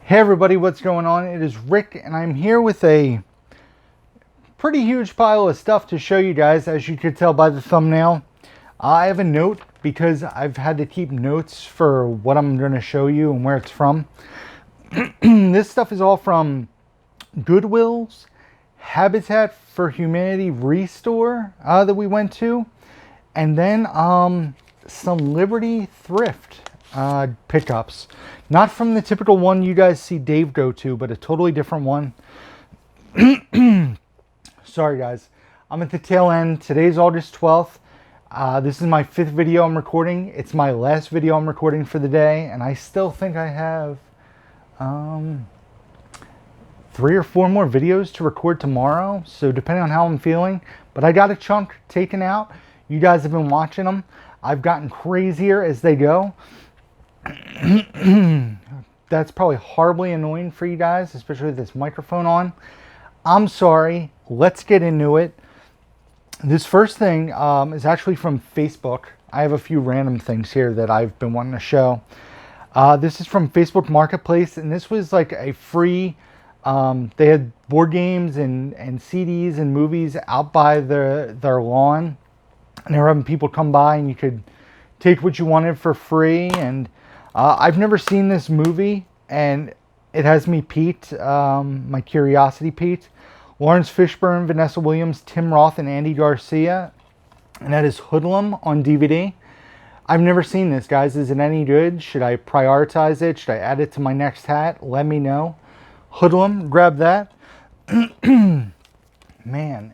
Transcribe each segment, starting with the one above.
Hey everybody, what's going on? It is Rick and I'm here with a pretty huge pile of stuff to show you guys. As you could tell by the thumbnail, I have a note because I've had to keep notes for what I'm going to show you and where it's from. This stuff is all from Goodwill's Habitat for Humanity Restore that we went to, and then some Liberty Thrift pickups. Not from the typical one you guys see Dave go to, but a totally different one. Sorry guys, I'm at the tail end. Today's August 12th. This is my 5th video I'm recording. It's my last video I'm recording for the day, and I still think I have 3 or 4 more videos to record tomorrow, so depending on how I'm feeling. But I got a chunk taken out. You guys have been watching them. I've gotten crazier as they go. That's probably horribly annoying for you guys, especially with this microphone on. I'm sorry. Let's get into it. This first thing is actually from Facebook. I have a few random things here that I've been wanting to show. This is from Facebook Marketplace, and this was like a free, they had board games and CDs and movies out by their lawn, and they were having people come by and you could take what you wanted for free. And I've never seen this movie, and it has me piqued, my curiosity piqued. Lawrence Fishburne, Vanessa Williams, Tim Roth, and Andy Garcia, and that is Hoodlum on DVD. I've never seen this, guys. Is it any good? Should I prioritize it? Should I add it to my next hat? Let me know. Hoodlum, grab that. Man,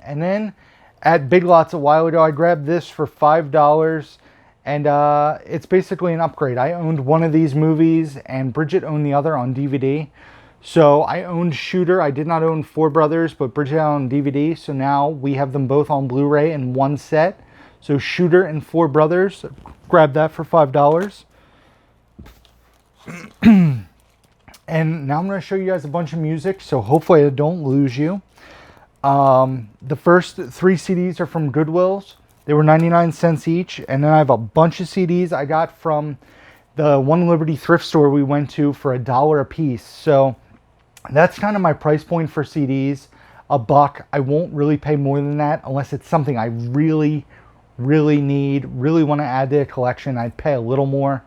and then at Big Lots a while ago, I grabbed this for $5. And it's basically an upgrade. I owned one of these movies and Bridget owned the other on DVD. So I owned Shooter. I did not own Four Brothers, but Bridget on DVD. So now we have them both on Blu-ray in one set. So Shooter and Four Brothers. Grab that for $5. And now I'm going to show you guys a bunch of music. So hopefully I don't lose you. The first 3 CDs are from Goodwill's. They were 99 cents each, and then I have a bunch of CDs I got from the One Liberty thrift store we went to for $1 a piece. So that's kind of my price point for CDs, $1. I won't really pay more than that unless it's something I really, really need, really want to add to a collection. I'd pay a little more,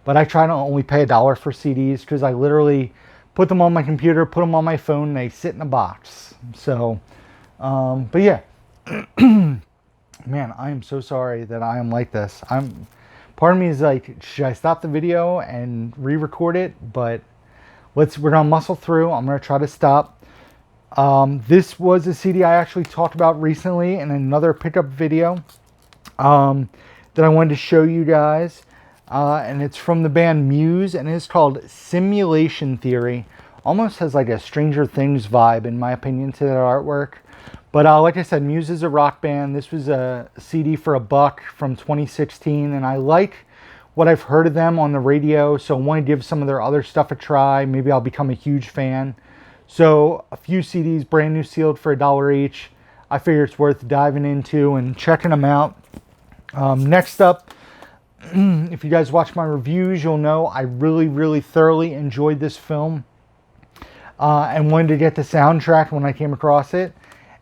but I try to only pay $1 for CDs because I literally put them on my computer, put them on my phone, and they sit in a box. So, but yeah. Man, I am so sorry that I am like this. Part of me is like, should I stop the video and re-record it? But we're gonna muscle through. I'm gonna try to stop. This was a CD I actually talked about recently in another pickup video that I wanted to show you guys. And it's from the band Muse, and it's called Simulation Theory. Almost has like a Stranger Things vibe, in my opinion, to their artwork. But like I said, Muse is a rock band. This was a CD for $1 from 2016, and I like what I've heard of them on the radio, so I want to give some of their other stuff a try. Maybe I'll become a huge fan. So a few CDs, brand new sealed for $1 each. I figure it's worth diving into and checking them out. Next up, if you guys watch my reviews, you'll know I really, really thoroughly enjoyed this film and wanted to get the soundtrack when I came across it.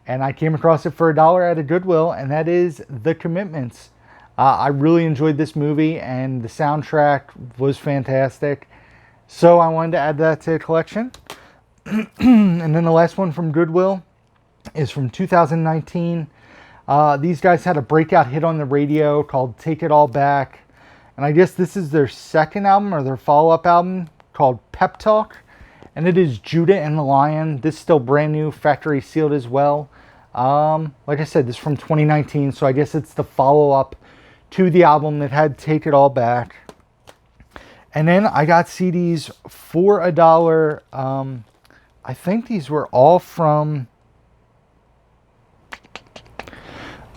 And I came across it for $1 at a Goodwill, and that is The Commitments. I really enjoyed this movie, and the soundtrack was fantastic. So I wanted to add that to the collection. And then the last one from Goodwill is from 2019. These guys had a breakout hit on the radio called Take It All Back. And I guess this is their second album or their follow-up album called Pep Talk. And it is Judah and the Lion. This is still brand new, factory sealed as well. Like I said, this is from 2019, so I guess it's the follow-up to the album that had Take It All Back. And then I got CDs for $1. I think these were all from...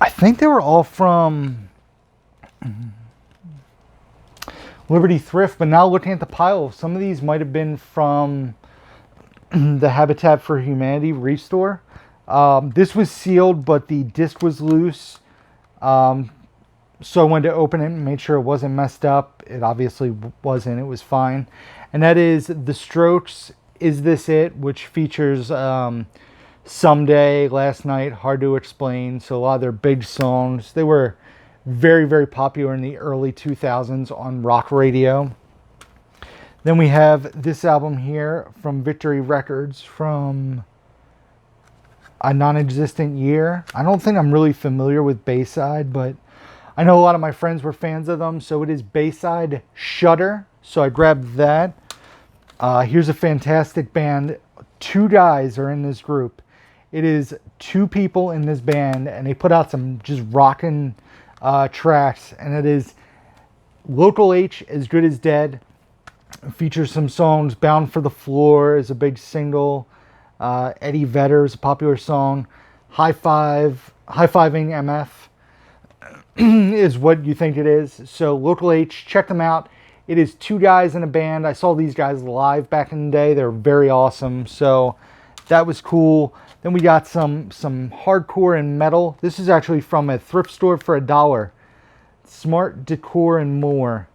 I think they were all from Liberty Thrift, but now looking at the pile, some of these might have been from the Habitat for Humanity Restore. This was sealed, but the disc was loose. So I wanted to open it and make sure it wasn't messed up. It obviously wasn't. It was fine. And that is The Strokes, Is This It, which features Someday, Last Night, Hard to Explain. So a lot of their big songs. They were very, very popular in the early 2000s on rock radio. Then we have this album here from Victory Records from A Non-Existent Year. I don't think I'm really familiar with Bayside, but I know a lot of my friends were fans of them. So it is Bayside Shudder. So I grabbed that. Here's a fantastic band. 2 guys are in this group. It is 2 people in this band, and they put out some just rockin' tracks. And it is Local H, As Good as Dead. It features some songs. Bound for the Floor is a big single. Eddie Vedder is a popular song. High-Fiving MF is what you think it is. So Local H, check them out. It is 2 guys in a band. I saw these guys live back in the day. They're very awesome. So that was cool. Then we got some hardcore and metal. This is actually from a thrift store for $1. Smart Decor and More.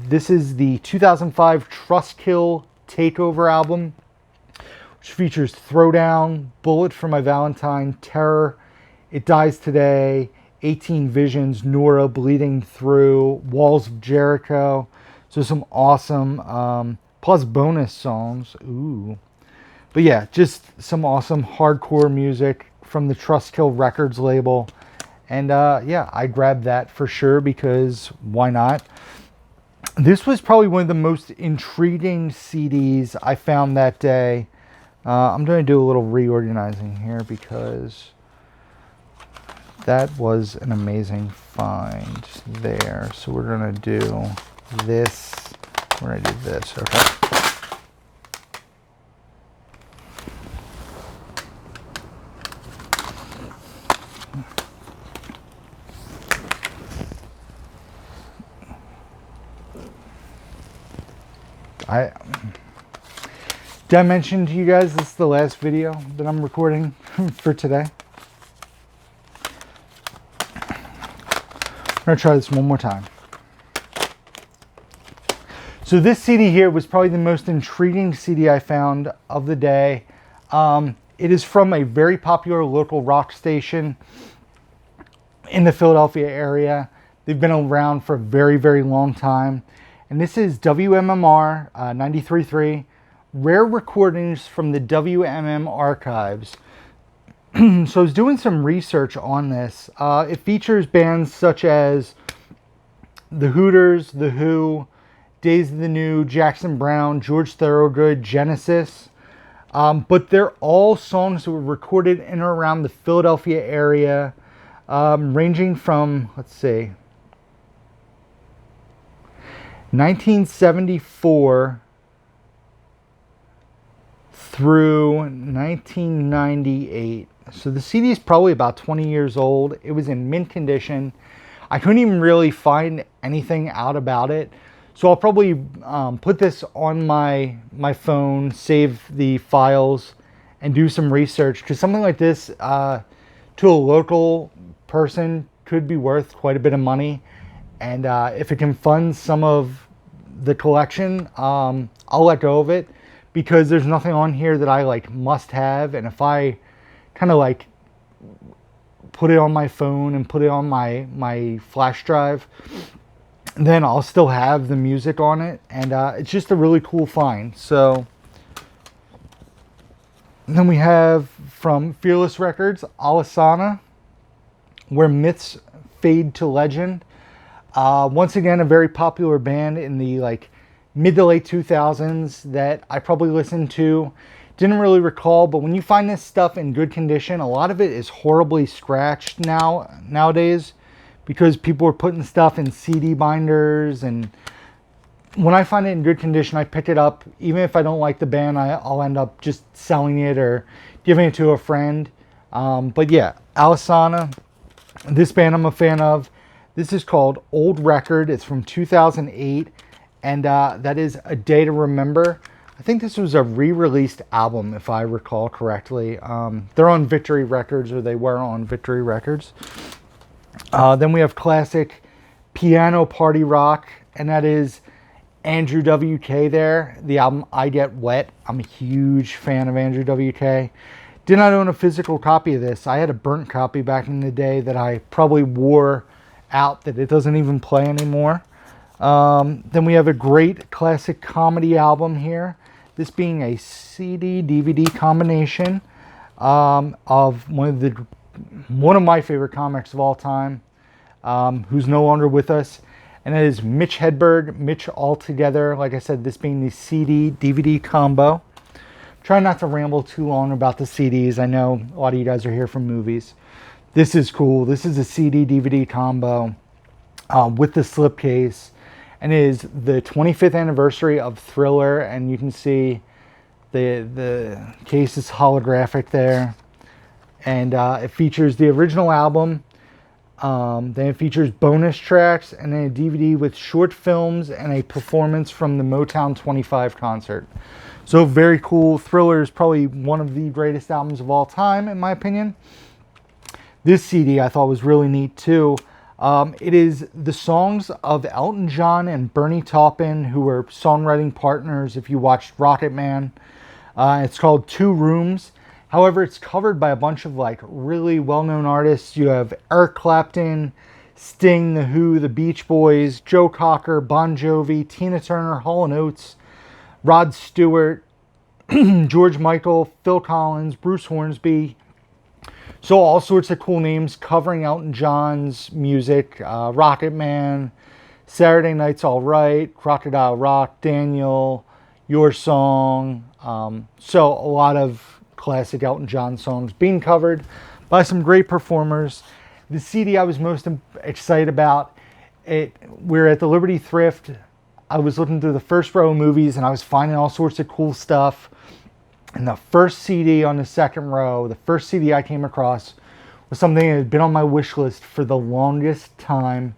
This is the 2005 Trustkill Takeover album, which features Throwdown, Bullet for My Valentine, Terror, It Dies Today, 18 Visions, Nora, Bleeding Through, Walls of Jericho. So some awesome, plus bonus songs. Ooh. But yeah, just some awesome hardcore music from the Trustkill Records label. And yeah, I grabbed that for sure because why not? This was probably one of the most intriguing CDs I found that day. I'm going to do a little reorganizing here because that was an amazing find there. So we're going to do this. We're going to do this. Okay. Did I mention to you guys this is the last video that I'm recording for today? I'm going to try this one more time. So this CD here was probably the most intriguing CD I found of the day. It is from a very popular local rock station in the Philadelphia area. They've been around for a very, very long time. And this is WMMR 93.3, Rare Recordings from the WMM Archives. So I was doing some research on this. It features bands such as The Hooters, The Who, Days of the New, Jackson Browne, George Thorogood, Genesis. But they're all songs that were recorded in or around the Philadelphia area, ranging from, let's see, 1974 through 1998. So the CD is probably about 20 years old. It was in mint condition. I couldn't even really find anything out about it. So I'll probably put this on my phone, save the files, and do some research. Because something like this to a local person could be worth quite a bit of money. And if it can fund some of the collection, I'll let go of it because there's nothing on here that I like must have. And if I kind of like put it on my phone and put it on my flash drive, then I'll still have the music on it. And it's just a really cool find. So then we have from Fearless Records, Alisana, Where Myths Fade to Legend. Once again, a very popular band in the like mid to late 2000s that I probably listened to. Didn't really recall, but when you find this stuff in good condition, a lot of it is horribly scratched nowadays because people are putting stuff in CD binders. And when I find it in good condition, I pick it up. Even if I don't like the band, I'll end up just selling it or giving it to a friend. But yeah, Alisana, this band I'm a fan of. This is called Old Record. It's from 2008, and that is A Day to Remember. I think this was a re-released album, if I recall correctly. They're on Victory Records, or they were on Victory Records. Then we have classic piano party rock, and that is Andrew WK there, the album I Get Wet. I'm a huge fan of Andrew WK. Did not own a physical copy of this. I had a burnt copy back in the day that I probably wore out, that it doesn't even play anymore. Then we have a great classic comedy album here. This being a CD DVD combination of one of my favorite comics of all time, who's no longer with us, and that is Mitch Hedberg, Mitch Altogether. Like I said, this being the CD DVD combo. Try not to ramble too long about the CDs. I know a lot of you guys are here from movies. This is cool. This is a CD DVD combo with the slipcase, and it is the 25th anniversary of Thriller, and you can see the case is holographic there, and it features the original album. Then it features bonus tracks, and then a DVD with short films and a performance from the Motown 25 concert. So very cool. Thriller is probably one of the greatest albums of all time, in my opinion. This CD I thought was really neat too. It is the songs of Elton John and Bernie Taupin, who were songwriting partners if you watched Rocket Man. It's called Two Rooms. However, it's covered by a bunch of like really well-known artists. You have Eric Clapton, Sting, The Who, The Beach Boys, Joe Cocker, Bon Jovi, Tina Turner, Hall & Oates, Rod Stewart, George Michael, Phil Collins, Bruce Hornsby. So all sorts of cool names covering Elton John's music. Rocket Man, Saturday Night's All Right, Crocodile Rock, Daniel, Your Song. So a lot of classic Elton John songs being covered by some great performers. The CD I was most excited about, we're at the Liberty Thrift. I was looking through the first row of movies and I was finding all sorts of cool stuff. And the first CD on the second row, the first CD I came across, was something that had been on my wish list for the longest time.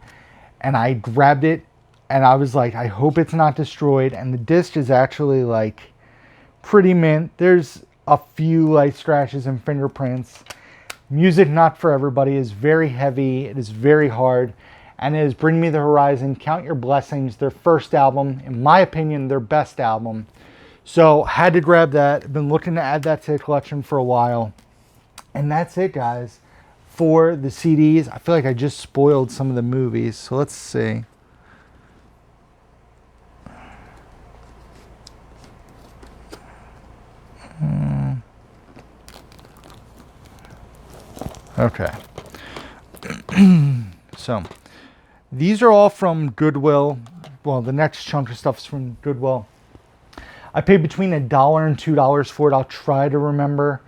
And I grabbed it and I was like, I hope it's not destroyed. And the disc is actually like pretty mint. There's a few light scratches and fingerprints. Music not for everybody. Is very heavy. It is very hard. And it is Bring Me the Horizon, Count Your Blessings, their first album, in my opinion, their best album. So had to grab that. Been looking to add that to the collection for a while. And that's it, guys, for the CDs. I feel like I just spoiled some of the movies. So let's see. Okay. So these are all from Goodwill. Well, the next chunk of stuff is from Goodwill. I paid between $1 and $2 for it. I'll try to remember.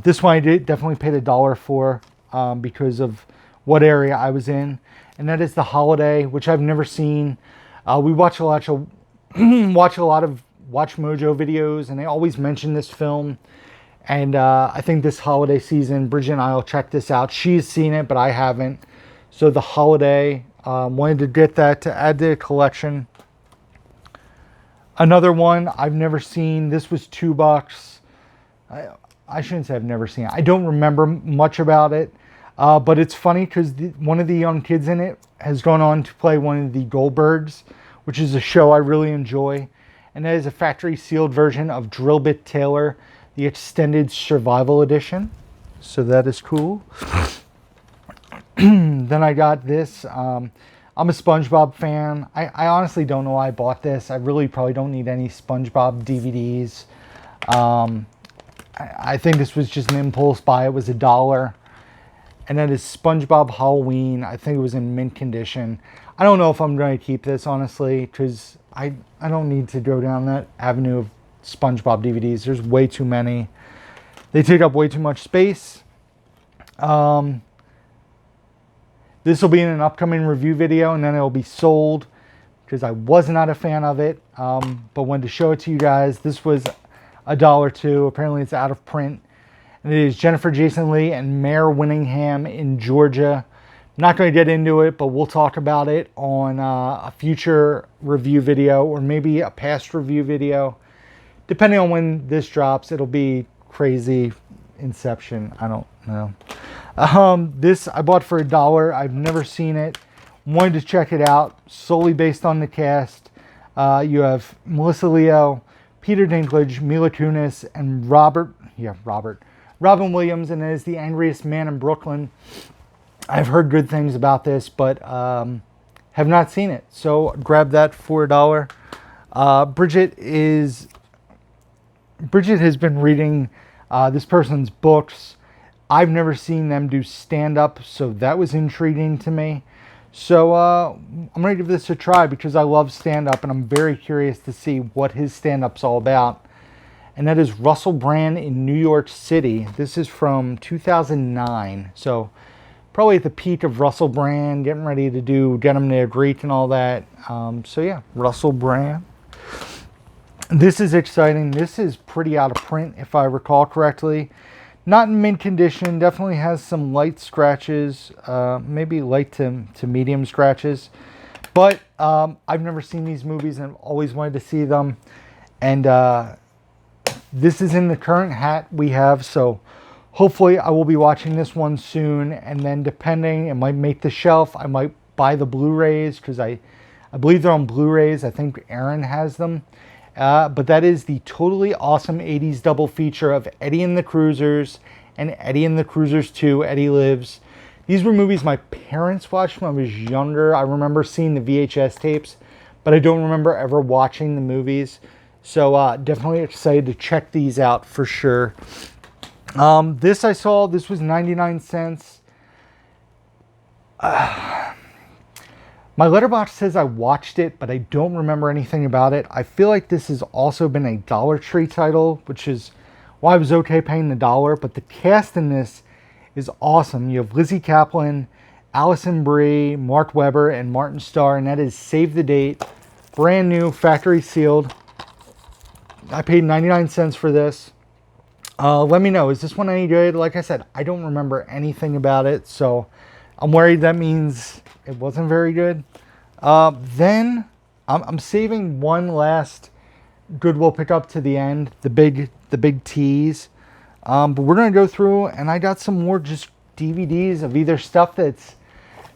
This one I definitely paid $1 for because of what area I was in, and that is The Holiday, which I've never seen. We watch a lot of Watch Mojo videos, and they always mention this film. And I think this holiday season, Bridget and I will check this out. She's seen it, but I haven't. So The Holiday, wanted to get that to add to the collection. Another one I've never seen. This was $2. I shouldn't say I've never seen it. I don't remember much about it. But it's funny because one of the young kids in it has gone on to play one of the Goldbergs, which is a show I really enjoy. And that is a factory sealed version of Drill Bit Taylor, the extended survival edition. So that is cool. Then I got this. I'm a SpongeBob fan. I honestly don't know why I bought this. I really probably don't need any SpongeBob DVDs. I think this was just an impulse buy. It was $1. And that is SpongeBob Halloween. I think it was in mint condition. I don't know if I'm going to keep this, honestly, because I don't need to go down that avenue of SpongeBob DVDs. There's way too many. They take up way too much space. This will be in an upcoming review video, and then it will be sold because I was not a fan of it. But wanted to show it to you guys. This was $1 too. Apparently it's out of print. And it is Jennifer Jason Leigh and Mayor Winningham in Georgia. Not going to get into it, but we'll talk about it on a future review video or maybe a past review video. Depending on when this drops, it'll be crazy Inception. I don't know. This I bought for $1. I've never seen it. Wanted to check it out solely based on the cast. You have Melissa Leo, Peter Dinklage, Mila Kunis, and Robin Williams, and it is The Angriest Man in Brooklyn. I've heard good things about this, but have not seen it. So grab that for $1. Bridget has been reading this person's books. I've never seen them do stand-up, so that was intriguing to me. So I'm going to give this a try because I love stand-up, and I'm very curious to see what his stand-up's all about. And that is Russell Brand in New York City. This is from 2009, so probably at the peak of Russell Brand, getting ready to do Get 'Em There Greek and all that. So yeah, Russell Brand. This is exciting. This is pretty out of print, if I recall correctly. Not in mint condition. Definitely has some light scratches, maybe light to medium scratches. But I've never seen these movies and I've always wanted to see them. And this is in the current hat we have, so hopefully I will be watching this one soon. And then depending, it might make the shelf. I might buy the Blu-rays because I believe they're on Blu-rays. I think Aaron has them. But that is the totally awesome 80s double feature of Eddie and the Cruisers and Eddie and the Cruisers 2, Eddie Lives. These were movies my parents watched when I was younger. I remember seeing the VHS tapes, but I don't remember ever watching the movies. So definitely excited to check these out for sure. This I saw, this was 99 cents. My letterbox says I watched it, but I don't remember anything about it. I feel like this has also been a Dollar Tree title, which is why I was okay paying the $1. But the cast in this is awesome. You have Lizzie Kaplan, Allison Brie, Mark Webber, and Martin Starr, and that is Save the Date. Brand new, factory sealed. I paid 99 cents for this. Let me know, is this one any good? Like I said, I don't remember anything about it, so I'm worried that means it wasn't very good. Then I'm saving one last Goodwill pickup to the end, the big tease. But we're gonna go through, and I got some more just DVDs of either stuff that's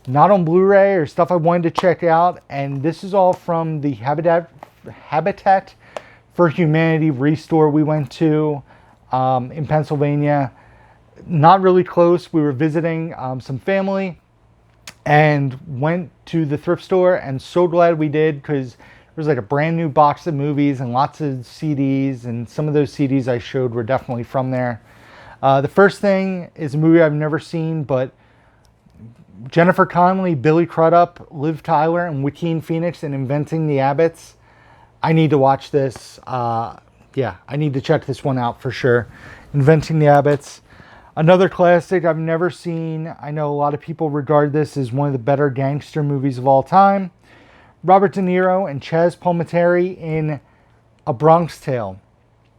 not on Blu-ray or stuff I wanted to check out. And this is all from the Habitat for Humanity restore we went to in Pennsylvania. Not really close. We were visiting some family and went to the thrift store, and so glad we did because there was like a brand new box of movies and lots of CDs, and some of those CDs I showed were definitely from there. The first thing is a movie I've never seen, but Jennifer Connelly, Billy Crudup, Liv Tyler, and Joaquin Phoenix in Inventing the Abbots. I need to watch this. Yeah, I need to check this one out for sure. Inventing the Abbots. Another classic I've never seen. I know a lot of people regard this as one of the better gangster movies of all time. Robert De Niro and Chaz Palminteri in A Bronx Tale.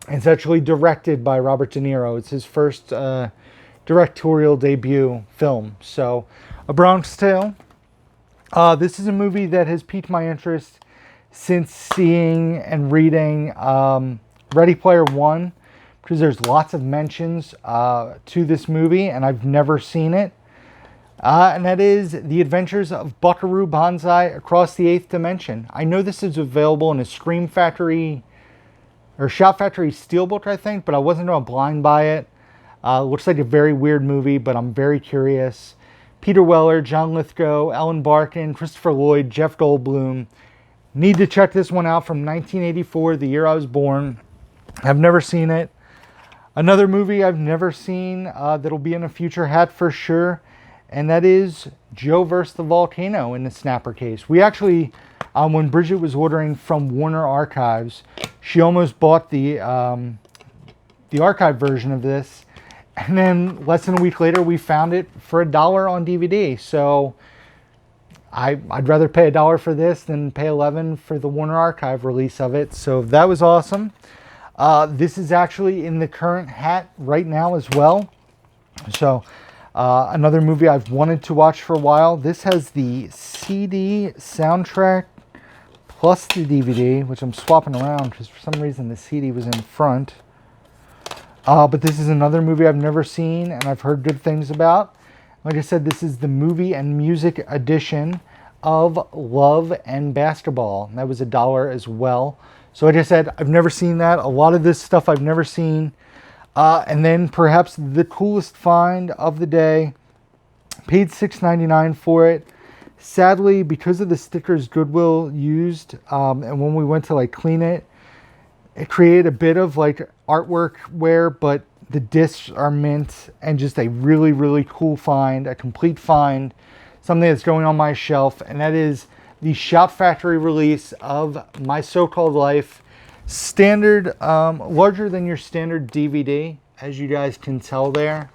It's actually directed by Robert De Niro. It's his first directorial debut film. So, A Bronx Tale. This is a movie that has piqued my interest since seeing and reading Ready Player One, because there's lots of mentions to this movie, and I've never seen it. And that is The Adventures of Buckaroo Banzai Across the Eighth Dimension. I know this is available in a Scream Factory or Shout Factory Steelbook, I think, but I wasn't going to blind buy it. Looks like a very weird movie, but I'm very curious. Peter Weller, John Lithgow, Ellen Barkin, Christopher Lloyd, Jeff Goldblum. Need to check this one out, from 1984, the year I was born. I've never seen it. Another movie I've never seen that'll be in a future hat for sure, and that is Joe vs. the Volcano in the Snapper case. We actually, when Bridget was ordering from Warner Archives, she almost bought the archive version of this, and then less than a week later we found it for $1 on DVD. So I'd rather pay $1 for this than pay $11 for the Warner Archive release of it. So that was awesome. This is actually in the current hat right now as well. So another movie I've wanted to watch for a while. This has the CD soundtrack plus the DVD, which I'm swapping around because for some reason the CD was in front. But this is another movie I've never seen and I've heard good things about. Like I said, this is the movie and music edition of Love and Basketball. And that was $1 as well. So like I said, I've never seen that. A lot of this stuff I've never seen. And then perhaps the coolest find of the day. Paid $6.99 for it. Sadly, because of the stickers Goodwill used, and when we went to like clean it, it created a bit of like artwork wear, but the discs are mint and just a really, really cool find, a complete find, something that's going on my shelf, and that is the Shout Factory release of My So-Called Life. Standard, larger than your standard DVD, as you guys can tell there.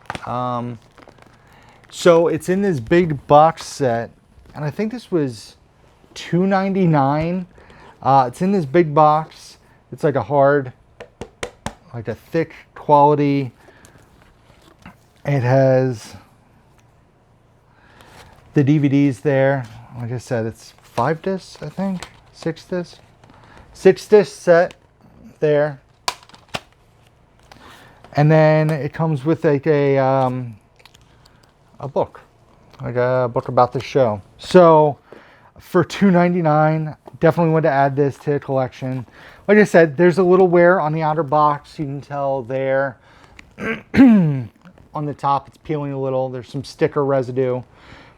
So it's in this big box set, and I think this was $2.99. It's in this big box. It's like a hard, like a thick quality. It has the DVDs there. Like I said, it's 5 discs, I think, 6 discs. 6 disc set there. And then it comes with like a book, like a book about the show. So for $2.99, definitely want to add this to the collection. Like I said, there's a little wear on the outer box. You can tell there. On the top, it's peeling a little. There's some sticker residue.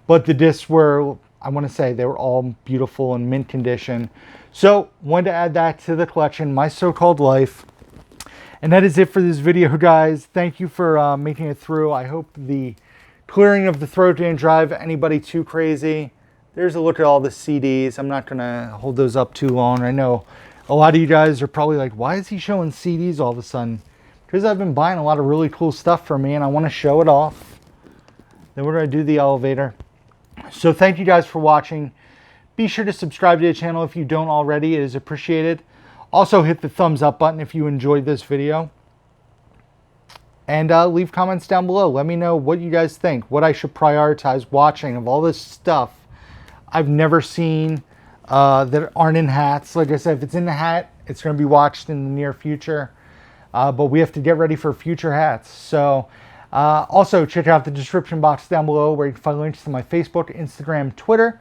But the discs were, I want to say, they were all beautiful and mint condition. So wanted to add that to the collection, My So-Called Life. And that is it for this video, guys. Thank you for making it through. I hope the clearing of the throat didn't drive anybody too crazy. There's a look at all the CDs. I'm not going to hold those up too long. I know a lot of you guys are probably like, why is he showing CDs all of a sudden? Because I've been buying a lot of really cool stuff for me and I want to show it off. Then we're going to do the elevator. So thank you guys for watching. Be sure to subscribe to the channel if you don't already. It is appreciated. Also hit the thumbs up button if you enjoyed this video. And leave comments down below. Let me know what you guys think. What I should prioritize watching of all this stuff I've never seen that aren't in hats. Like I said, if it's in the hat, it's going to be watched in the near future. But we have to get ready for future hats. So also check out the description box down below where you can find links to my Facebook, Instagram, Twitter,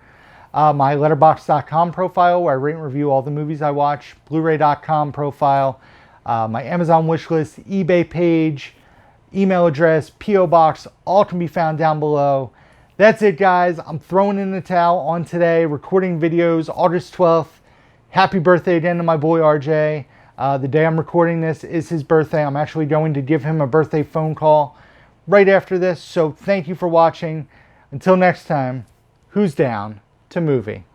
my letterboxd.com profile where I rate and review all the movies I watch, blu-ray.com profile, my Amazon wishlist, eBay page, email address, P.O. box, all can be found down below. That's it, guys. I'm throwing in the towel on today, recording videos August 12th. Happy birthday again to my boy RJ. The day I'm recording this is his birthday. I'm actually going to give him a birthday phone call right after this. So thank you for watching. Until next time, who's down to movie?